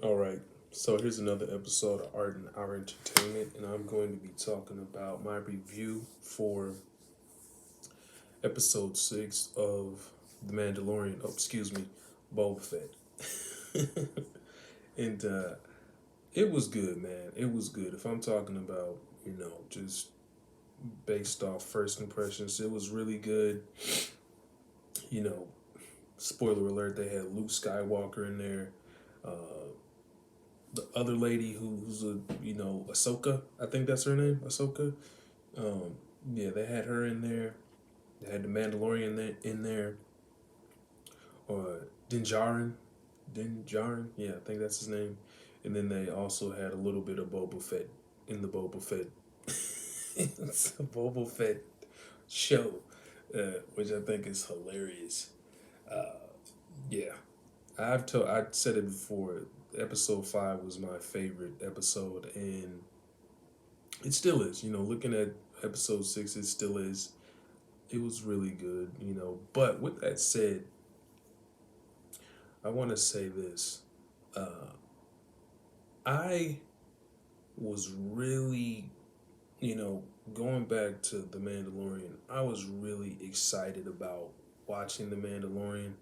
All right. So here's another episode of Art and Our Entertainment, and I'm going to be talking about my review for episode 6 of The Mandalorian. Oh, excuse me, Boba Fett. and it was good, man. It was good. If I'm talking about, just based off first impressions, it was really good. You know, spoiler alert, they had Luke Skywalker in there. The other lady who's Ahsoka. I think that's her name, Ahsoka. Um, yeah, they had her in there. They had the Mandalorian in there, or Din Djarin. Yeah, I think that's his name. And then they also had a little bit of Boba Fett in the Boba Fett. It's a Boba Fett show, which I think is hilarious. Uh, yeah, I said it before. Episode 5 was my favorite episode, and it still is. Looking at episode 6, it still is. It was really good. But with that said, I want to say this. Uh, I was really, you know, going back to The Mandalorian, I was really excited about watching The Mandalorian.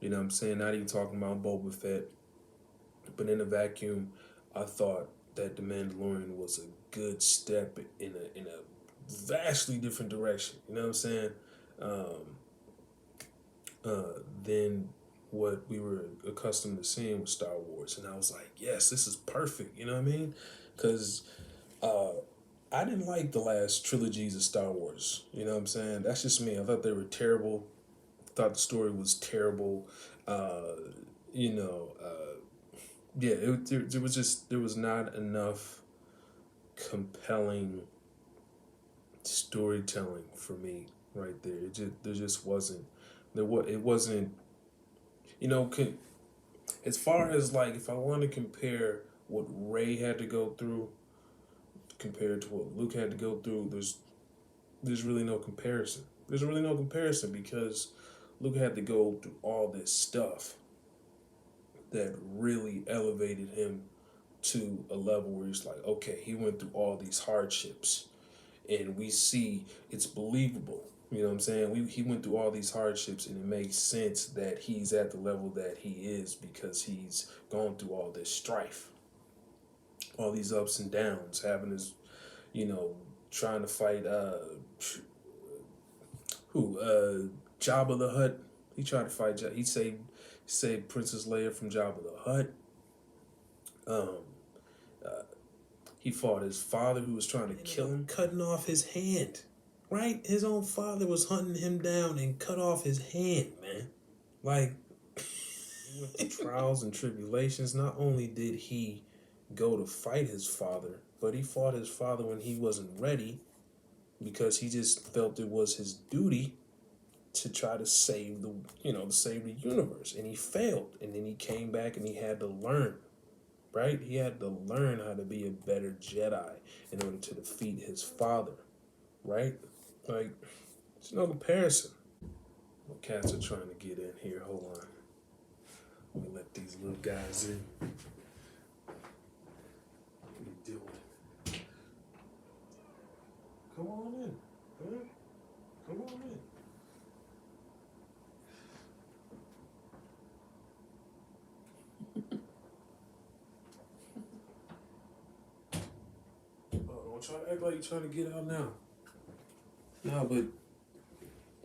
You know what I'm saying? Not even talking about Boba Fett, but in a vacuum, I thought that The Mandalorian was a good step in a vastly different direction. You know what I'm saying? Um, than what we were accustomed to seeing with Star Wars. And I was like, yes, this is perfect. You know what I mean? Because uh, I didn't like the last trilogies of Star Wars. You know what I'm saying? That's just me. I thought they were terrible. Thought the story was terrible. Uh, you know, yeah, there was there was not enough compelling storytelling for me right there. There just wasn't. It wasn't. You know, as far as like if I want to compare what Ray had to go through compared to what Luke had to go through, there's really no comparison. There's really no comparison because Luke had to go through all this stuff that really elevated him to a level where he's like, okay, he went through all these hardships, and we see it's believable. You know what I'm saying? He went through all these hardships, and it makes sense that he's at the level that he is because he's gone through all this strife, all these ups and downs, having his, you know, trying to fight who Jabba the Hutt. He tried to fight. He saved Princess Leia from Jabba the Hutt. Um, uh, he fought his father who was trying to kill him, cutting off his hand. Right, his own father was hunting him down and cut off his hand, man. Like, with the trials and tribulations, not only did he go to fight his father, but he fought his father when he wasn't ready because he just felt it was his duty to try to save to save the universe, and he failed, and then he came back and he had to learn, right? He had to learn how to be a better Jedi in order to defeat his father, right? Like, there's no comparison. Well, cats are trying to get in here. Hold on. Let me let these little guys in. What are you doing? Come on in. Huh? Come on in. Oh, don't try to act like you're trying to get out now. No, but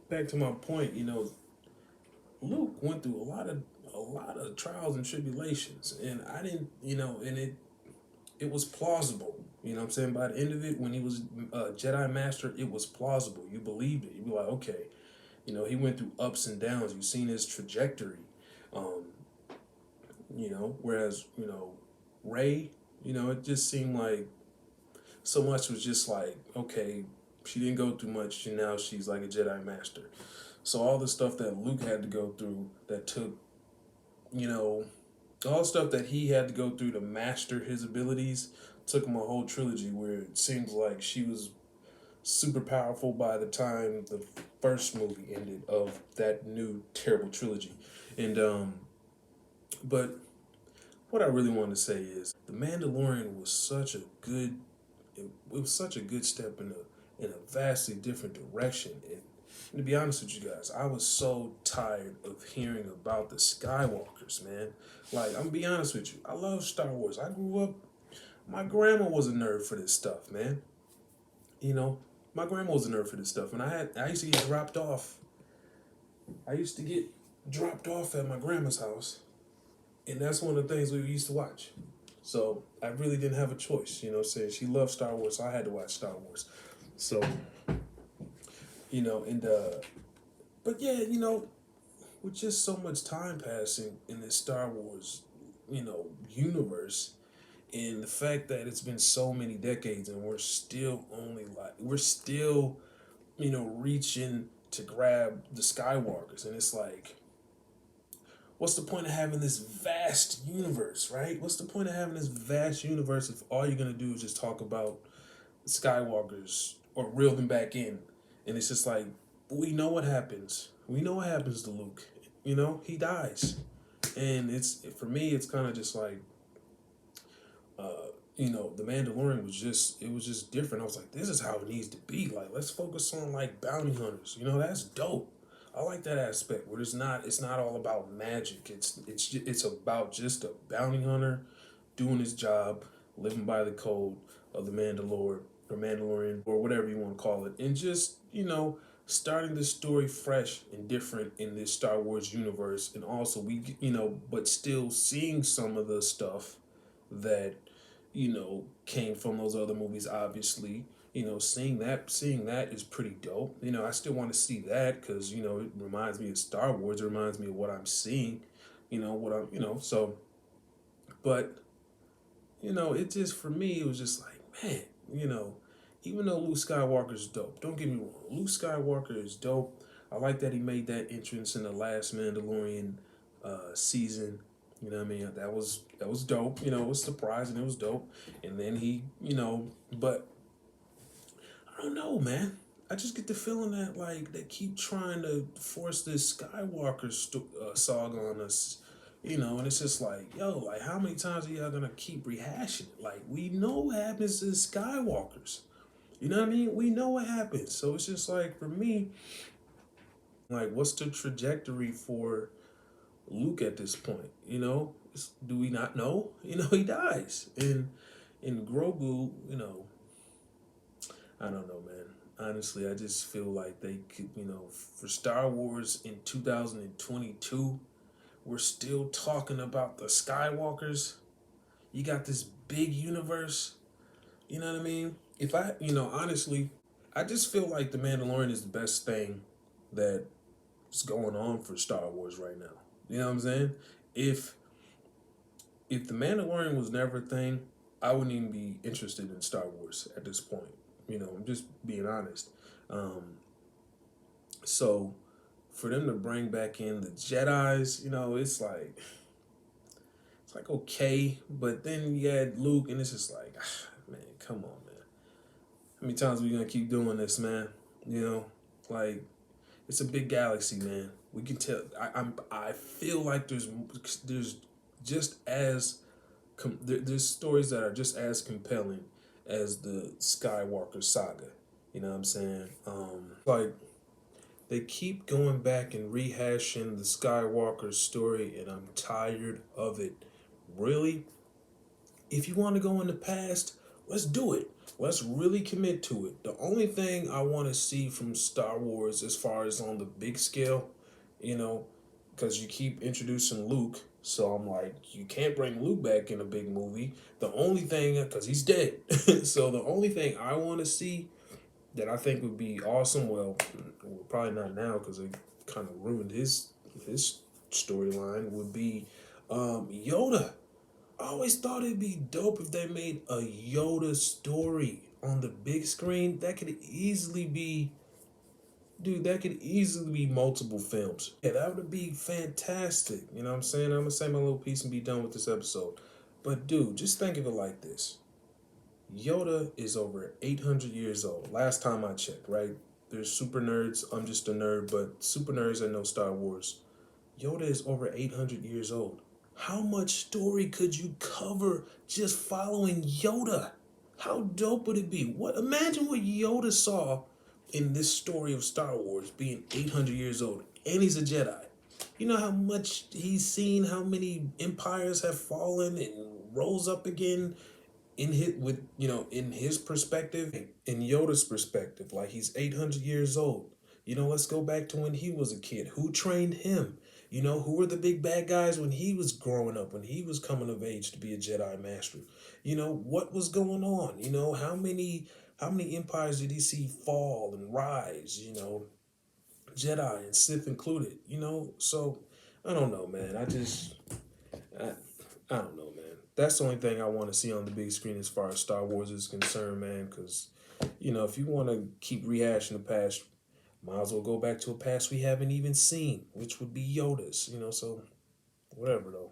back to my point, Luke went through a lot of trials and tribulations, and I didn't, and it was plausible. You know what I'm saying? By the end of it, when he was a Jedi Master, it was plausible. You believed it. You'd be like, okay, he went through ups and downs. You've seen his trajectory. Um, whereas, Ray, it just seemed like so much was just like, okay, she didn't go through much, and now she's like a Jedi Master. So all the stuff that Luke had to go through that took, you know, all the stuff that he had to go through to master his abilities took him a whole trilogy where it seems like she was super powerful by the time the first movie ended of that new terrible trilogy. And but what I really want to say is the Mandalorian was such a good it was such a good step in a vastly different direction. And to be honest with you guys, I was so tired of hearing about the Skywalkers, man. Like, I'm gonna be honest with you, I love Star Wars. I grew up. My grandma was a nerd for this stuff, man. You know, my grandma was a nerd for this stuff, and I used to get dropped off. I used to get dropped off at my grandma's house, and that's one of the things we used to watch. So I really didn't have a choice, you know. Saying she loved Star Wars, so I had to watch Star Wars. So and but yeah, with just so much time passing in this Star Wars, universe, and the fact that it's been so many decades and we're still reaching to grab the Skywalkers, and it's like, what's the point of having this vast universe, right? What's the point of having this vast universe if all you're gonna do is just talk about the Skywalkers or reel them back in? And it's just like, we know what happens. We know what happens to Luke. He dies, and it's for me. It's kind of just like, the Mandalorian was just different. I was like, this is how it needs to be. Like, let's focus on like bounty hunters. That's dope. I like that aspect where it's not all about magic. It's about just a bounty hunter doing his job, living by the code of the Mandalorian, or whatever you want to call it, and just starting the story fresh and different in this Star Wars universe, and also but still seeing some of the stuff that came from those other movies. Obviously, seeing that is pretty dope. I still want to see that because it reminds me of Star Wars. It reminds me of what I'm seeing. What I'm so, but it just, for me, it was just like, man, even though Luke Skywalker is dope, don't get me wrong, Luke Skywalker is dope. I like that he made that entrance in the last Mandalorian season. You know what I mean? That was dope. It was surprising. It was dope. And then but I don't know, man. I just get the feeling that like they keep trying to force this Skywalker saga on us. And it's just like, yo, like, how many times are y'all gonna keep rehashing it? Like, we know what happens to Skywalkers. You know what I mean? We know what happens. So it's just like, for me, like, what's the trajectory for Luke at this point? Do we not know? He dies, and Grogu. I don't know, man. Honestly, I just feel like they could, for Star Wars in 2022, we're still talking about the Skywalkers. You got this big universe. You know what I mean? If I, honestly, I just feel like The Mandalorian is the best thing that's going on for Star Wars right now. You know what I'm saying? If if The Mandalorian was never a thing, I wouldn't even be interested in Star Wars at this point. I'm just being honest. Um, so for them to bring back in the Jedi's, it's like okay, but then you had Luke, and it's just like, man, come on, man. How many times are we gonna keep doing this, man? Like, it's a big galaxy, man. We can tell. I feel like there's just as there's stories that are just as compelling as the Skywalker saga. You know what I'm saying? Like, they keep going back and rehashing the Skywalker story, and I'm tired of it. Really, if you want to go in the past, let's do it. Let's really commit to it. The only thing I want to see from Star Wars, as far as on the big scale, you know, because you keep introducing Luke, so I'm like, you can't bring Luke back in a big movie. The only thing, because he's dead. So the only thing I want to see that I think would be awesome, well, probably not now because it kind of ruined his storyline, would be Yoda. I always thought it'd be dope if they made a Yoda story on the big screen. That could easily be, dude, that could easily be multiple films. Yeah, that would be fantastic. You know what I'm saying? I'm gonna say my little piece and be done with this episode. But dude, just think of it like this. Yoda is over 800 years old. Last time I checked, right? There's super nerds. I'm just a nerd, but super nerds that know Star Wars. Yoda is over 800 years old. How much story could you cover just following Yoda? How dope would it be? What imagine what Yoda saw in this story of Star Wars being 800 years old and he's a Jedi. You know how much he's seen, how many empires have fallen and rose up again in his with in his perspective, in Yoda's perspective, like he's 800 years old. Let's go back to when he was a kid. Who trained him? Who were the big bad guys when he was growing up, when he was coming of age to be a Jedi master? What was going on? How many empires did he see fall and rise? Jedi and Sith included. So I don't know, man. I, I don't know, man. That's the only thing I want to see on the big screen as far as Star Wars is concerned, man. Because, if you want to keep rehashing the past, might as well go back to a past we haven't even seen, which would be Yoda's. So whatever though.